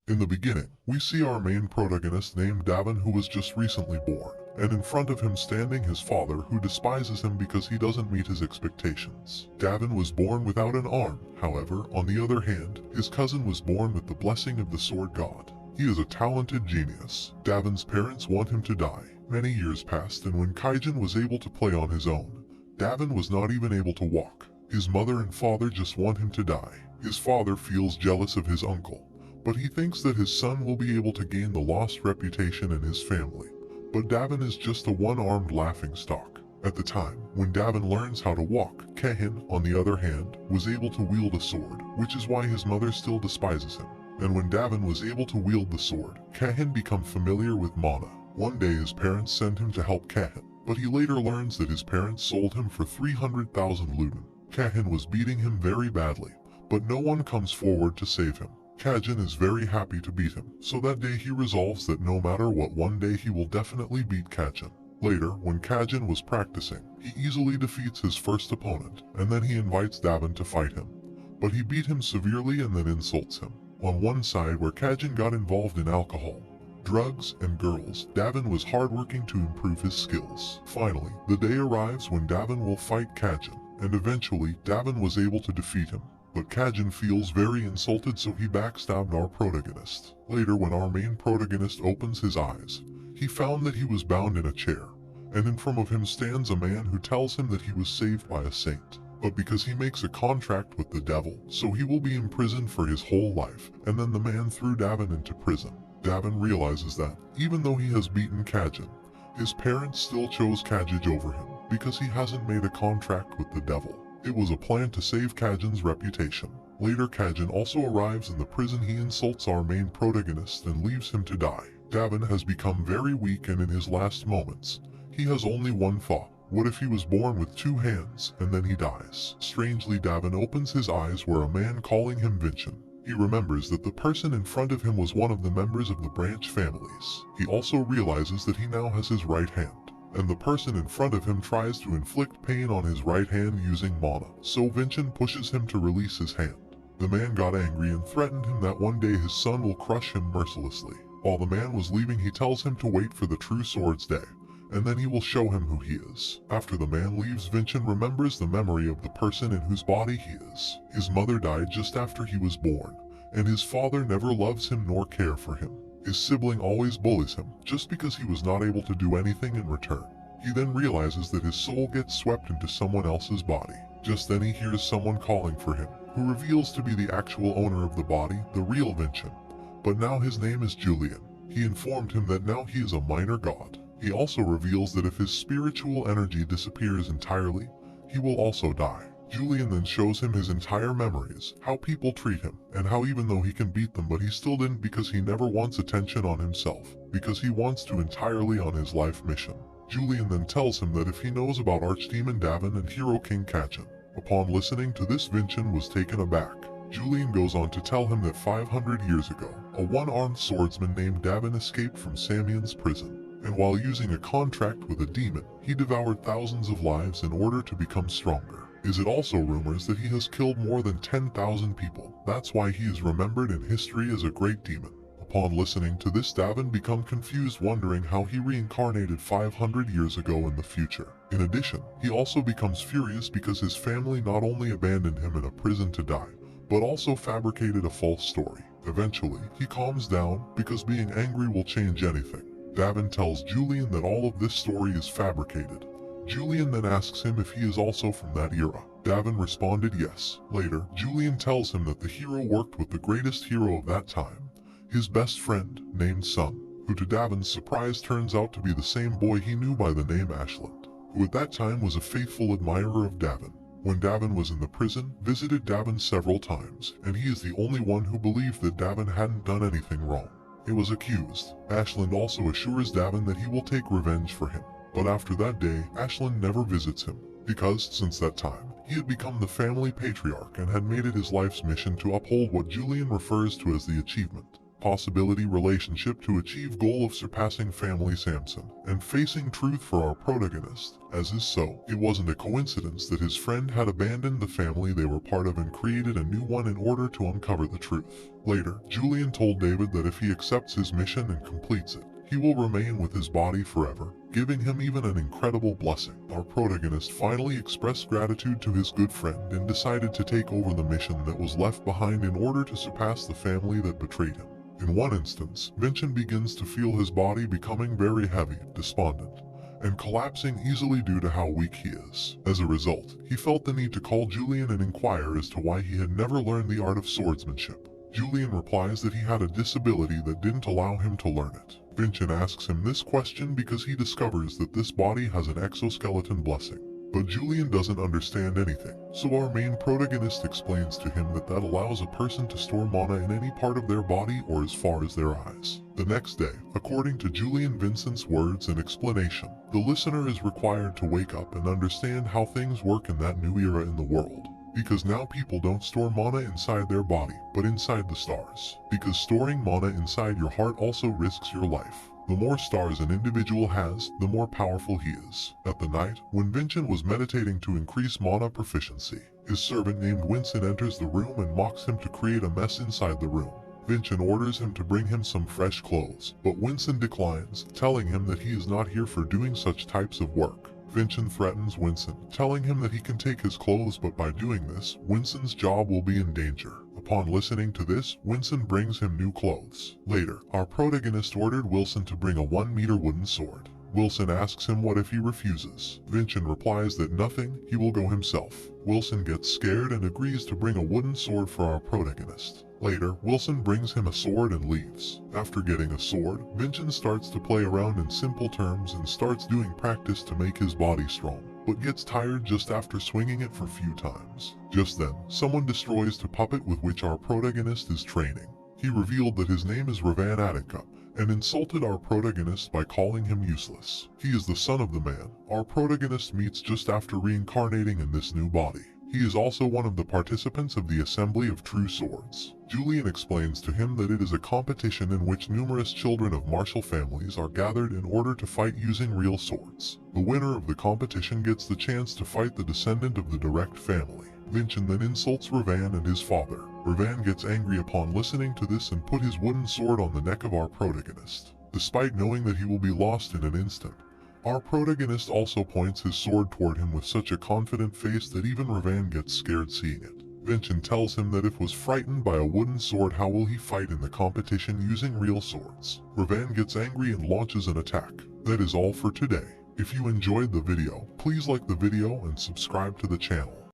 In the beginning, we see our main protagonist named Davin, who was just recently born, and in front of him standing his father, who despises him because he doesn't meet his expectations. Davin was born without an arm. However, on the other hand, his cousin was born with the blessing of the sword god. He is a talented genius. Davin's parents want him to die. Many years passed, and when Kaijin was able to play on his own, Davin was not even able to walk. His mother and father just want him to die. His father feels jealous of his uncle, but he thinks that his son will be able to gain the lost reputation in his family. But Davin is just a one-armed laughingstock. At the time, when Davin learns how to walk, Kahin, on the other hand, was able to wield a sword, which is why his mother still despises him. And when Davin was able to wield the sword, Kahin became familiar with Mana. One day his parents send him to help Kahin, but he later learns that his parents sold him for 300,000 luden. Kahin was beating him very badly, but no one comes forward to save him. Kaijin is very happy to beat him, so that day he resolves that no matter what, one day he will definitely beat Kaijin. Later, when Kaijin was practicing, he easily defeats his first opponent, and then he invites Davin to fight him. But he beat him severely and then insults him. On one side, where Kaijin got involved in alcohol, drugs, and girls, Davin was hardworking to improve his skills. Finally, the day arrives when Davin will fight Kaijin, and eventually, Davin was able to defeat him. But Kaijin feels very insulted, so he backstabbed our protagonist. Later, when our main protagonist opens his eyes, he found that he was bound in a chair, and in front of him stands a man who tells him that he was saved by a saint. But because he makes a contract with the devil, so he will be imprisoned for his whole life, and then the man threw Davin into prison. Davin realizes that, even though he has beaten Kaijin, his parents still chose Kaijin over him, because he hasn't made a contract with the devil. It was a plan to save Kaijin's reputation. Later, Kaijin also arrives in the prison. He insults our main protagonist and leaves him to die. Davin has become very weak, and in his last moments, he has only one thought. What if he was born with 2 hands, and then he dies? Strangely, Davin opens his eyes where a man calling him Vincent. He remembers that the person in front of him was one of the members of the branch families. He also realizes that he now has his right hand, and the person in front of him tries to inflict pain on his right hand using mana. So Vincent pushes him to release his hand. The man got angry and threatened him that one day his son will crush him mercilessly. While the man was leaving, he tells him to wait for the true sword's day, and then he will show him who he is. After the man leaves, Vincent remembers the memory of the person in whose body he is. His mother died just after he was born, and his father never loves him nor care for him. His sibling always bullies him, just because he was not able to do anything in return. He then realizes that his soul gets swept into someone else's body. Just then he hears someone calling for him, who reveals to be the actual owner of the body, the real Vincent. But now his name is Julian. He informed him that now he is a minor god. He also reveals that if his spiritual energy disappears entirely, he will also die. Julian then shows him his entire memories, how people treat him, and how even though he can beat them, but he still didn't, because he never wants attention on himself, because he wants to entirely on his life mission. Julian then tells him that if he knows about Archdemon Davin and Hero King Kaijin. Upon listening to this, Vincent was taken aback. Julian goes on to tell him that 500 years ago, a one-armed swordsman named Davin escaped from Samian's prison, and while using a contract with a demon, he devoured thousands of lives in order to become stronger. Is it also rumors that he has killed more than 10,000 people? That's why he is remembered in history as a great demon. Upon listening to this, Davin becomes confused, wondering how he reincarnated 500 years ago in the future. In addition, he also becomes furious because his family not only abandoned him in a prison to die, but also fabricated a false story. Eventually, he calms down, because being angry will change anything. Davin tells Julian that all of this story is fabricated. Julian then asks him if he is also from that era. Davin responded yes. Later, Julian tells him that the hero worked with the greatest hero of that time, his best friend, named Sun, who to Davin's surprise turns out to be the same boy he knew by the name Ashland, who at that time was a faithful admirer of Davin. When Davin was in the prison, visited Davin several times, and he is the only one who believed that Davin hadn't done anything wrong. He was accused. Ashland also assures Davin that he will take revenge for him. But after that day, Ashland never visits him, because since that time, he had become the family patriarch and had made it his life's mission to uphold what Julian refers to as the achievement. possibility relationship to achieve goal of surpassing family Samson and facing truth for our protagonist. As is so, it wasn't a coincidence that his friend had abandoned the family they were part of and created a new one in order to uncover the truth. Later, Julian told David that if he accepts his mission and completes it, he will remain with his body forever, giving him even an incredible blessing. Our protagonist finally expressed gratitude to his good friend and decided to take over the mission that was left behind in order to surpass the family that betrayed him. In one instance, Vincent begins to feel his body becoming very heavy, despondent, and collapsing easily due to how weak he is. As a result, he felt the need to call Julian and inquire as to why he had never learned the art of swordsmanship. Julian replies that he had a disability that didn't allow him to learn it. Vincent asks him this question because he discovers that this body has an exoskeleton blessing. But Julian doesn't understand anything, so our main protagonist explains to him that allows a person to store mana in any part of their body or as far as their eyes. The next day, according to Julian Vincent's words and explanation, the listener is required to wake up and understand how things work in that new era in the world. Because now people don't store mana inside their body, but inside the stars. Because storing mana inside your heart also risks your life. The more stars an individual has, the more powerful he is. At the night, when Vincent was meditating to increase mana proficiency, his servant named Winston enters the room and mocks him to create a mess inside the room. Vincent orders him to bring him some fresh clothes, but Winston declines, telling him that he is not here for doing such types of work. Vincent threatens Winston, telling him that he can take his clothes, but by doing this, Winston's job will be in danger. Upon listening to this, Winston brings him new clothes. Later, our protagonist ordered Wilson to bring a 1-meter wooden sword. Wilson asks him what if he refuses. Vincent replies that nothing, he will go himself. Wilson gets scared and agrees to bring a wooden sword for our protagonist. Later, Wilson brings him a sword and leaves. After getting a sword, Vincent starts to play around in simple terms and starts doing practice to make his body strong, but gets tired just after swinging it for a few times. Just then, someone destroys the puppet with which our protagonist is training. He revealed that his name is Ravan Attica, and insulted our protagonist by calling him useless. He is the son of the man our protagonist meets just after reincarnating in this new body. He is also one of the participants of the Assembly of True Swords. Julian explains to him that it is a competition in which numerous children of martial families are gathered in order to fight using real swords. The winner of the competition gets the chance to fight the descendant of the direct family. Vincent then insults Ravan and his father. Ravan gets angry upon listening to this and put his wooden sword on the neck of our protagonist. Despite knowing that he will be lost in an instant, our protagonist also points his sword toward him with such a confident face that even Ravan gets scared seeing it. Vincent tells him that if was frightened by a wooden sword, how will he fight in the competition using real swords? Ravan gets angry and launches an attack. That is all for today. If you enjoyed the video, please like the video and subscribe to the channel.